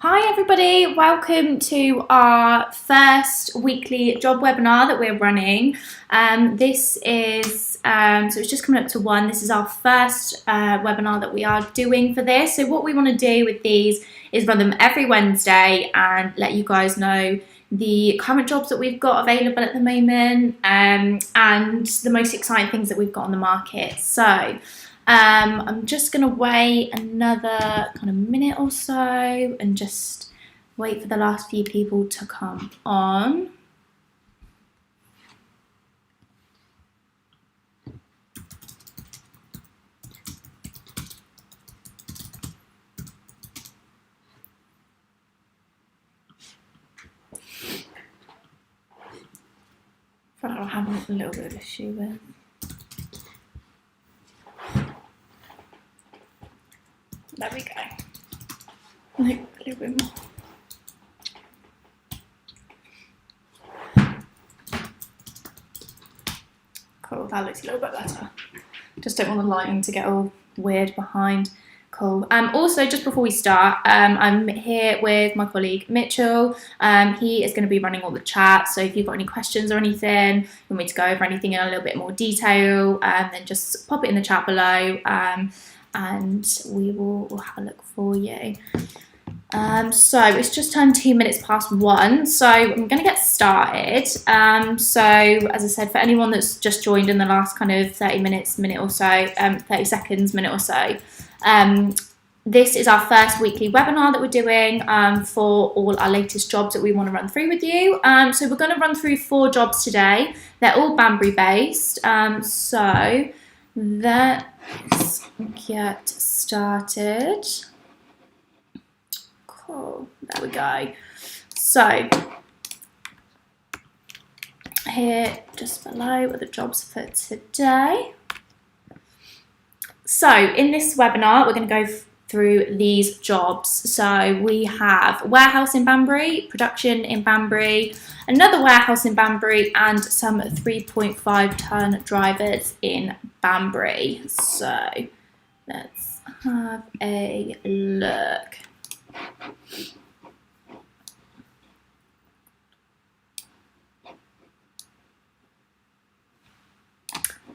Hi everybody, welcome to our first weekly job webinar that we're running. This is, so it's just coming up to one. This is our first webinar that we are doing for this. So what we want to do with these is run them every Wednesday and let you guys know the current jobs that we've got available at the moment and the most exciting things that we've got on the market. So I'm just going to wait another kind of minute or so and just wait for the last few people to come on. I'm having a little bit of issue with. There we go. A little bit more. Cool, that looks a little bit better. Just don't want the lighting to get all weird behind. Cool. Also, just before we start, I'm here with my colleague Mitchell. He is going to be running all the chat. So if you've got any questions or anything, you want me to go over anything in a little bit more detail, then just pop it in the chat below. And we'll have a look for you. So it's just turned 2 minutes past 1, so I'm going to get started. So as I said, for anyone that's just joined in the last kind of 30 minutes, minute or so, 30 seconds, minute or so, this is our first weekly webinar that we're doing for all our latest jobs that we want to run through with you. So we're going to run through 4 jobs today. They're all Banbury based. So let's get started. Cool, there we go. So here just below are the jobs for today. So in this webinar, we're going to go through these jobs. So we have warehouse in Banbury, production in Banbury, another warehouse in Banbury, and some 3.5 ton drivers in Banbury. So let's have a look.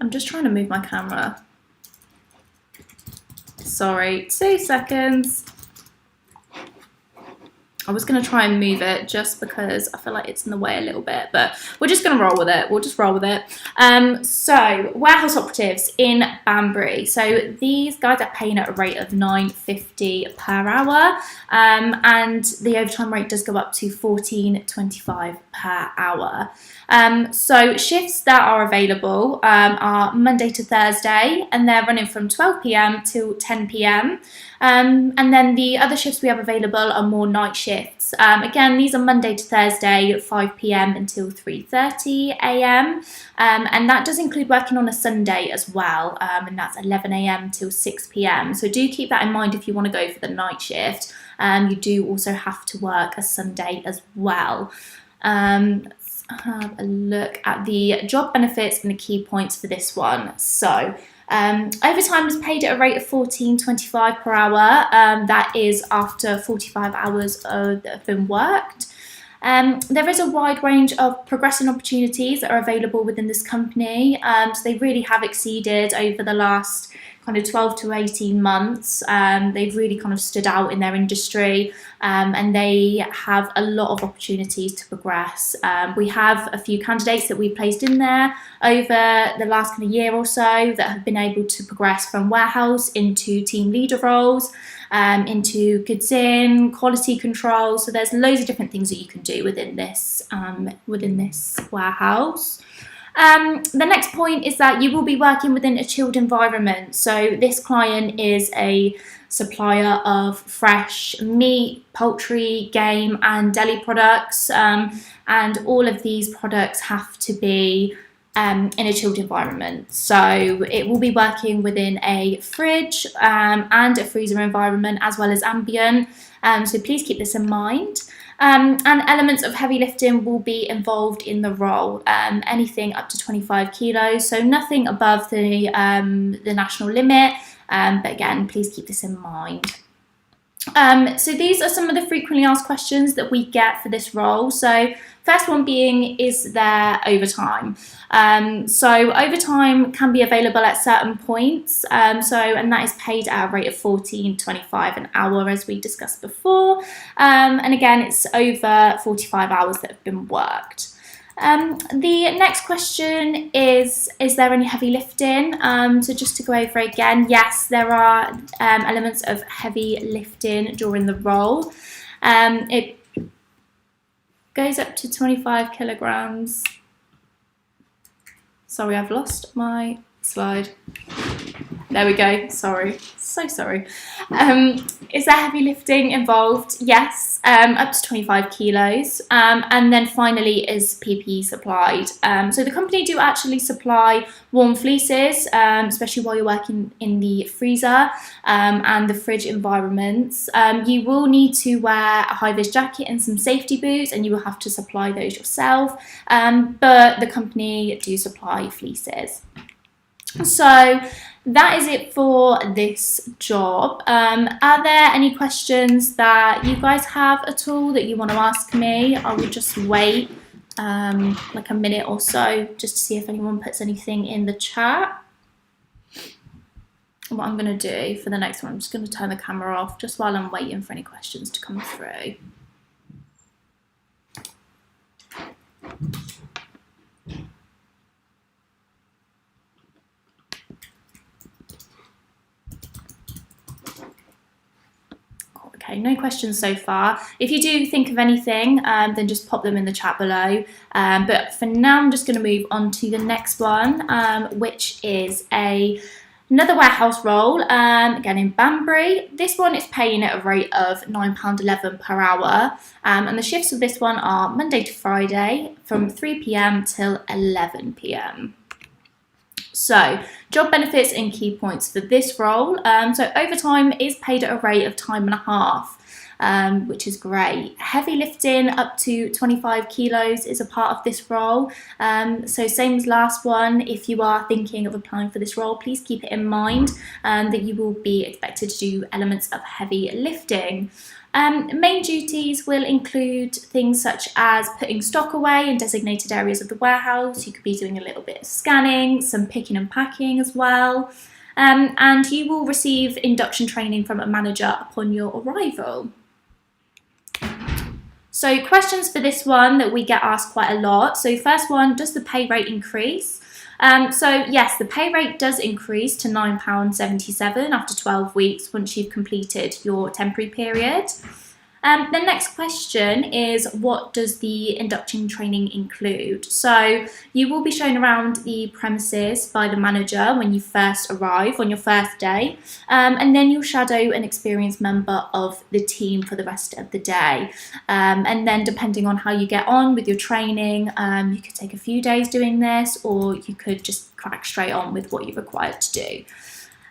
I'm just trying to move my camera. Sorry, 2 seconds. I was going to try and move it just because I feel like it's in the way a little bit, but we're just going to roll with it. We'll just roll with it. So warehouse operatives in Banbury. So these guys are paying at a rate of £9.50 per hour, and the overtime rate does go up to £14.25 per hour. So shifts that are available are Monday to Thursday, and they're running from 12 p.m. till 10 p.m. And then the other shifts we have available are more night shifts. Again, these are Monday to Thursday, 5 p.m. until 3:30 a.m. And that does include working on a Sunday as well, and that's 11 a.m. till 6 p.m. So do keep that in mind if you want to go for the night shift. You do also have to work a Sunday as well. Let's have a look at the job benefits and the key points for this one. So overtime is paid at a rate of £14.25 per hour. That is after 45 hours that have been worked. There is a wide range of progression opportunities that are available within this company. So they really have exceeded over the last kind of 12 to 18 months. They've really kind of stood out in their industry, and they have a lot of opportunities to progress. We have a few candidates that we placed in there over the last kind of year or so that have been able to progress from warehouse into team leader roles, into goods in, quality control. So there's loads of different things that you can do within this warehouse. The next point is that you will be working within a chilled environment. So this client is a supplier of fresh meat, poultry, game and deli products, and all of these products have to be in a chilled environment. So it will be working within a fridge and a freezer environment as well as ambient. So please keep this in mind. And elements of heavy lifting will be involved in the role, anything up to 25 kilos, so nothing above the national limit, but again, please keep this in mind. So these are some of the frequently asked questions that we get for this role. So first one being, is there overtime? So overtime can be available at certain points. And that is paid at a rate of $14.25 an hour, as we discussed before. And again, it's over 45 hours that have been worked. The next question is there any heavy lifting? So just to go over again, yes, there are elements of heavy lifting during the role. It goes up to 25 kilograms. Sorry, I've lost my slide. There we go. Sorry. So sorry. Is there heavy lifting involved? Yes, up to 25 kilos. And then finally, is PPE supplied? So the company do actually supply warm fleeces, especially while you're working in the freezer and the fridge environments. You will need to wear a high-vis jacket and some safety boots, and you will have to supply those yourself. But the company do supply fleeces. So that is it for this job. Are there any questions that you guys have at all that you want to ask me? I will just wait like a minute or so just to see if anyone puts anything in the chat. What I'm going to do for the next one, I'm just going to turn the camera off just while I'm waiting for any questions to come through. Okay, no questions so far. If you do think of anything, then just pop them in the chat below. But for now, I'm just going to move on to the next one, which is another warehouse role, again in Banbury. This one is paying at a rate of £9.11 per hour. And the shifts of this one are Monday to Friday from 3 p.m. till 11 p.m. So, job benefits and key points for this role. So overtime is paid at a rate of time and a half, which is great. Heavy lifting up to 25 kilos is a part of this role. So same as last one, if you are thinking of applying for this role, please keep it in mind that you will be expected to do elements of heavy lifting. Main duties will include things such as putting stock away in designated areas of the warehouse. You could be doing a little bit of scanning, some picking and packing as well. And you will receive induction training from a manager upon your arrival. So questions for this one that we get asked quite a lot. So first one, does the pay rate increase? So yes, the pay rate does increase to £9.77 after 12 weeks once you've completed your temporary period. The next question is, what does the induction training include? So you will be shown around the premises by the manager when you first arrive on your first day, and then you'll shadow an experienced member of the team for the rest of the day. And then depending on how you get on with your training, you could take a few days doing this, or you could just crack straight on with what you're required to do.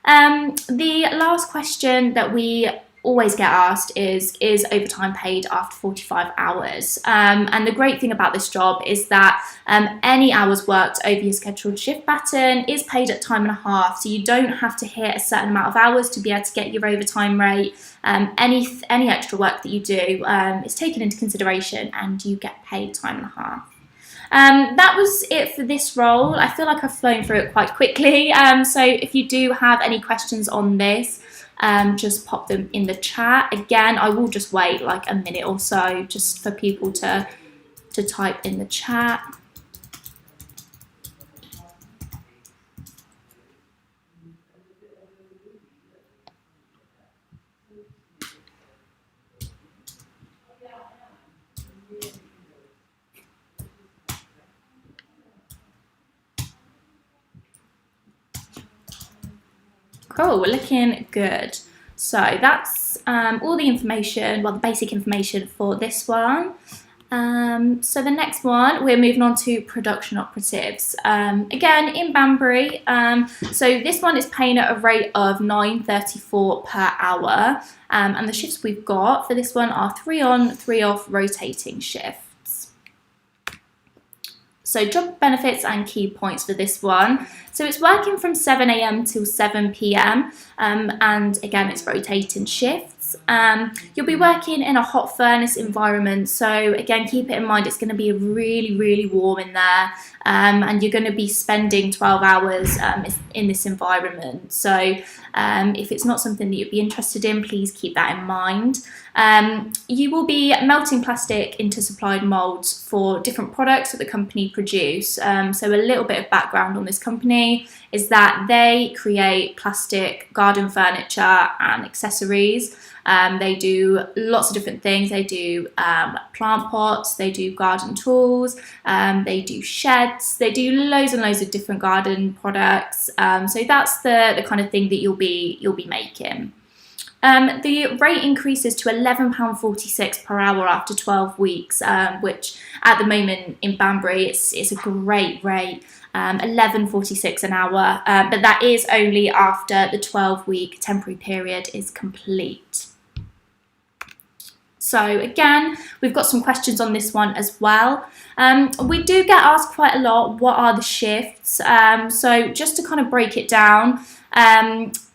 The last question that we always get asked is overtime paid after 45 hours? And the great thing about this job is that any hours worked over your scheduled shift pattern is paid at time and a half, so you don't have to hit a certain amount of hours to be able to get your overtime rate. Any extra work that you do is taken into consideration and you get paid time and a half. That was it for this role. I feel like I've flown through it quite quickly, so if you do have any questions on this, just pop them in the chat. Again, I will just wait like a minute or so just for people to type in the chat. Cool, we're looking good. So that's all the information, well, the basic information for this one. So the next one, we're moving on to production operatives. Again, in Banbury. So this one is paying at a rate of £9.34 per hour. And the shifts we've got for this one are 3 on, 3 off rotating shifts. So job benefits and key points for this one. So it's working from 7 a.m. till 7 p.m. And again, it's rotating shifts. shifts. You'll be working in a hot furnace environment, so again, keep it in mind it's going to be really, really warm in there, and you're going to be spending 12 hours in this environment. So if it's not something that you'd be interested in, please keep that in mind. You will be melting plastic into supplied moulds for different products that the company produce. So a little bit of background on this company is that they create plastic garden furniture and accessories. They do lots of different things. They do plant pots, they do garden tools, they do sheds, they do loads and loads of different garden products. So that's the kind of thing that you'll be making. The rate increases to £11.46 per hour after 12 weeks, which at the moment in Banbury it's a great rate. £11.46 an hour, but that is only after the 12-week temporary period is complete. So again, we've got some questions on this one as well. We do get asked quite a lot, what are the shifts? So just to kind of break it down,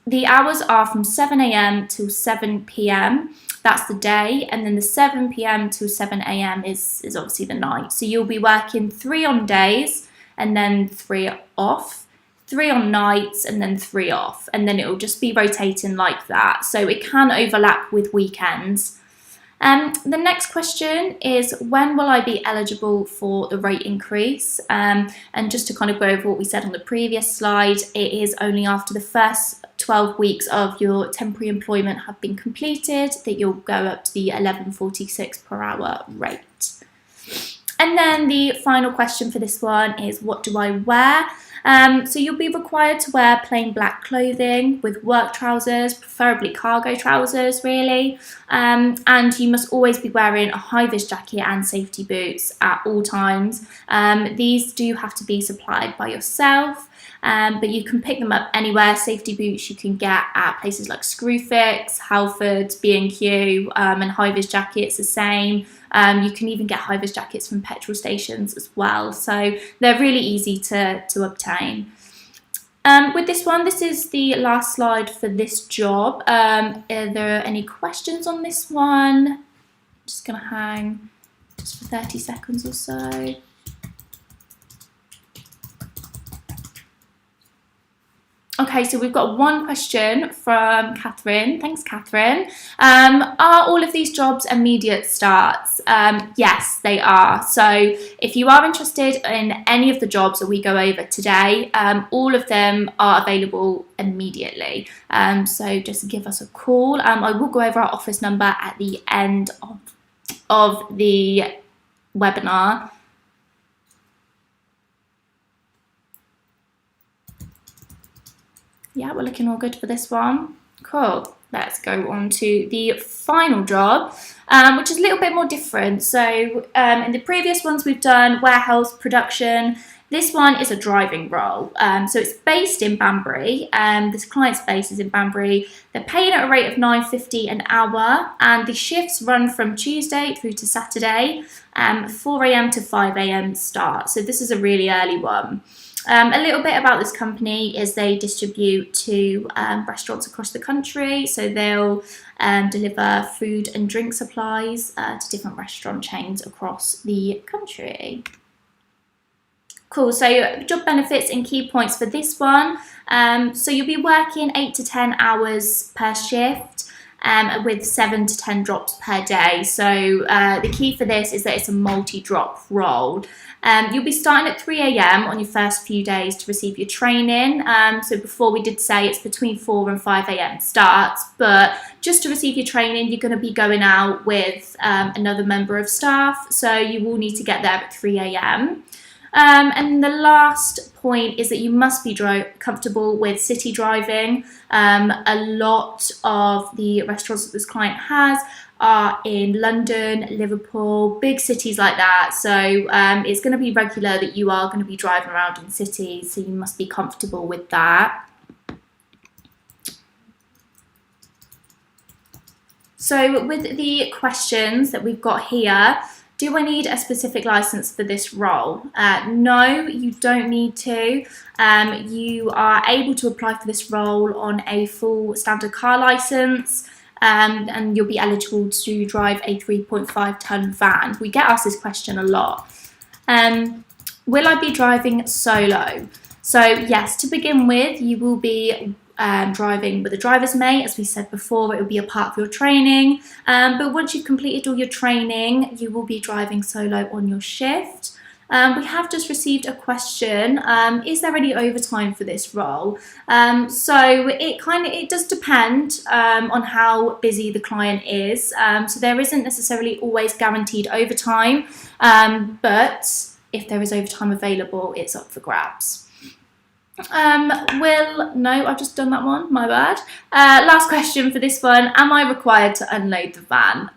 the hours are from 7 a.m. till 7 p.m. That's the day, and then the 7 p.m. till 7 a.m. is obviously the night. So you'll be working 3 on days and then 3 off, 3 on nights and then 3 off, and then it will just be rotating like that. So it can overlap with weekends. The next question is, when will I be eligible for the rate increase? And just to kind of go over what we said on the previous slide, it is only after the first 12 weeks of your temporary employment have been completed that you'll go up to the £11.46 per hour rate. And then the final question for this one is, what do I wear? So you'll be required to wear plain black clothing with work trousers, preferably cargo trousers really, and you must always be wearing a high-vis jacket and safety boots at all times. These do have to be supplied by yourself, but you can pick them up anywhere. Safety boots you can get at places like Screwfix, Halfords, B&Q, and high-vis jackets the same. You can even get high-vis jackets from petrol stations as well, so they're really easy to obtain. With this one, this is the last slide for this job. Are there any questions on this one? I'm just going to hang just for 30 seconds or so. Okay, so we've got one question from Catherine. Thanks, Catherine. Are all of these jobs immediate starts? Yes, they are. So if you are interested in any of the jobs that we go over today, all of them are available immediately. So just give us a call. I will go over our office number at the end of the webinar. Yeah, we're looking all good for this one. Cool. Let's go on to the final job, which is a little bit more different. So in the previous ones we've done warehouse, production. This one is a driving role. So it's based in Banbury. This client's base is in Banbury. They're paying at a rate of £9.50 an hour, and the shifts run from Tuesday through to Saturday, 4 a.m. to 5 a.m. start. So this is a really early one. A little bit about this company is they distribute to restaurants across the country, so they'll deliver food and drink supplies to different restaurant chains across the country. Cool, so job benefits and key points for this one. So you'll be working 8 to 10 hours per shift, with 7 to 10 drops per day. So the key for this is that it's a multi-drop role. You'll be starting at 3 a.m. on your first few days to receive your training. So before we did say it's between 4 and 5 a.m. starts, but just to receive your training, you're going to be going out with another member of staff. So you will need to get there at 3 a.m. And the last point is that you must be comfortable with city driving. A lot of the restaurants that this client has are in London, Liverpool, big cities like that. So it's going to be regular that you are going to be driving around in cities, so you must be comfortable with that. So with the questions that we've got here, do I need a specific license for this role? No, you don't need to. You are able to apply for this role on a full standard car license. and you'll be eligible to drive a 3.5-ton van. We get asked this question a lot. Will I be driving solo? So yes, to begin with, you will be driving with a driver's mate. As we said before, it will be a part of your training. But once you've completed all your training, you will be driving solo on your shift. We have just received a question, is there any overtime for this role? So it does depend on how busy the client is. So there isn't necessarily always guaranteed overtime, but if there is overtime available, it's up for grabs. No, I've just done that one, my bad. Last question for this one, am I required to unload the van?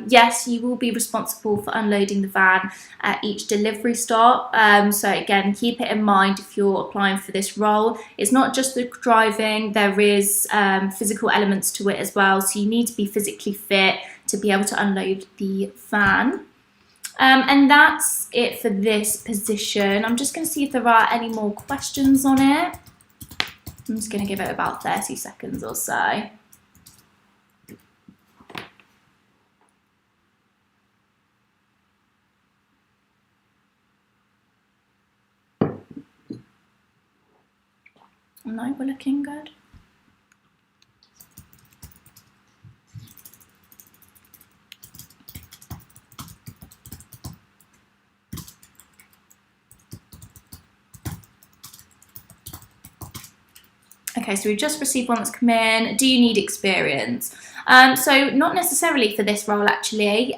Yes, you will be responsible for unloading the van at each delivery stop. So again, keep it in mind if you're applying for this role. It's not just the driving, there is physical elements to it as well. So you need to be physically fit to be able to unload the van. And that's it for this position. I'm just going to see if there are any more questions on it. I'm just going to give it about 30 seconds or so. No, we're looking good. Okay, so we've just received one that's come in. Do you need experience? So not necessarily for this role, actually.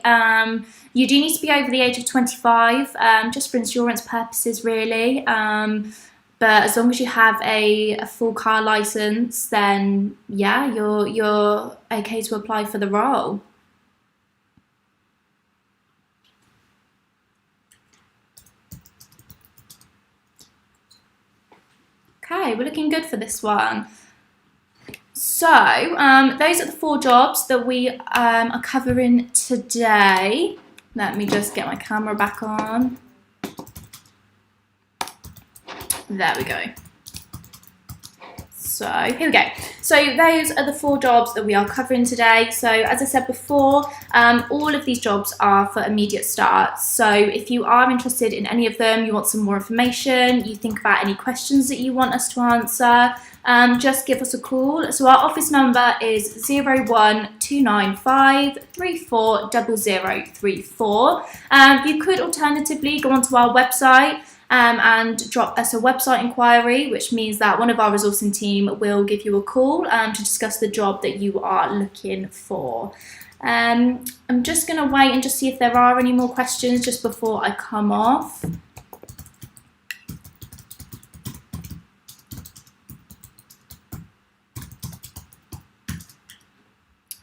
You do need to be over the age of 25, just for insurance purposes, really. But as long as you have a full car license, then yeah, you're okay to apply for the role. Okay, we're looking good for this one. So those are the 4 jobs that we are covering today. Let me just get my camera back on. There we go. So here we go. So those are the 4 jobs that we are covering today. So as I said before, all of these jobs are for immediate starts. So if you are interested in any of them, you want some more information, you think about any questions that you want us to answer, just give us a call. So our office number is 01295 340034. You could alternatively go onto our website and drop us a website inquiry, which means that one of our resourcing team will give you a call to discuss the job that you are looking for. I'm just going to wait and just see if there are any more questions just before I come off.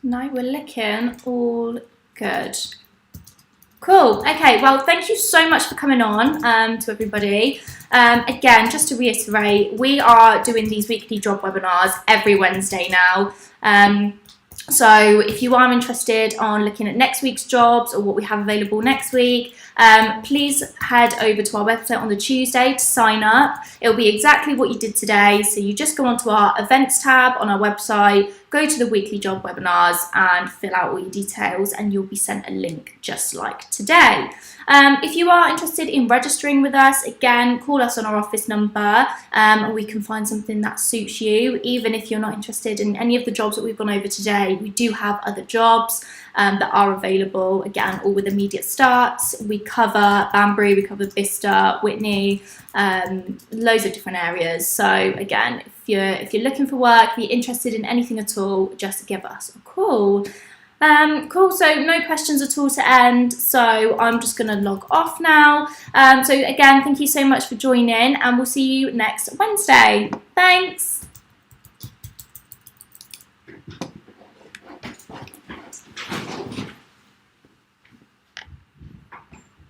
No, we're looking all good. Cool. Okay, well, thank you so much for coming on to everybody. Again, just to reiterate, we are doing these weekly job webinars every Wednesday now. So if you are interested on looking at next week's jobs or what we have available next week, please head over to our website on the Tuesday to sign up. It'll be exactly what you did today. So you just go onto our events tab on our website, go to the weekly job webinars and fill out all your details and you'll be sent a link just like today. If you are interested in registering with us, again, call us on our office number and we can find something that suits you. Even if you're not interested in any of the jobs that we've gone over today, we do have other jobs that are available, again, all with immediate starts. We cover Banbury, we cover Bicester, Whitney, loads of different areas. So again, if you're looking for work, if you're interested in anything at all, just give us a call. Cool, so no questions at all to end, so I'm just going to log off now. So again, thank you so much for joining and we'll see you next Wednesday. Thanks.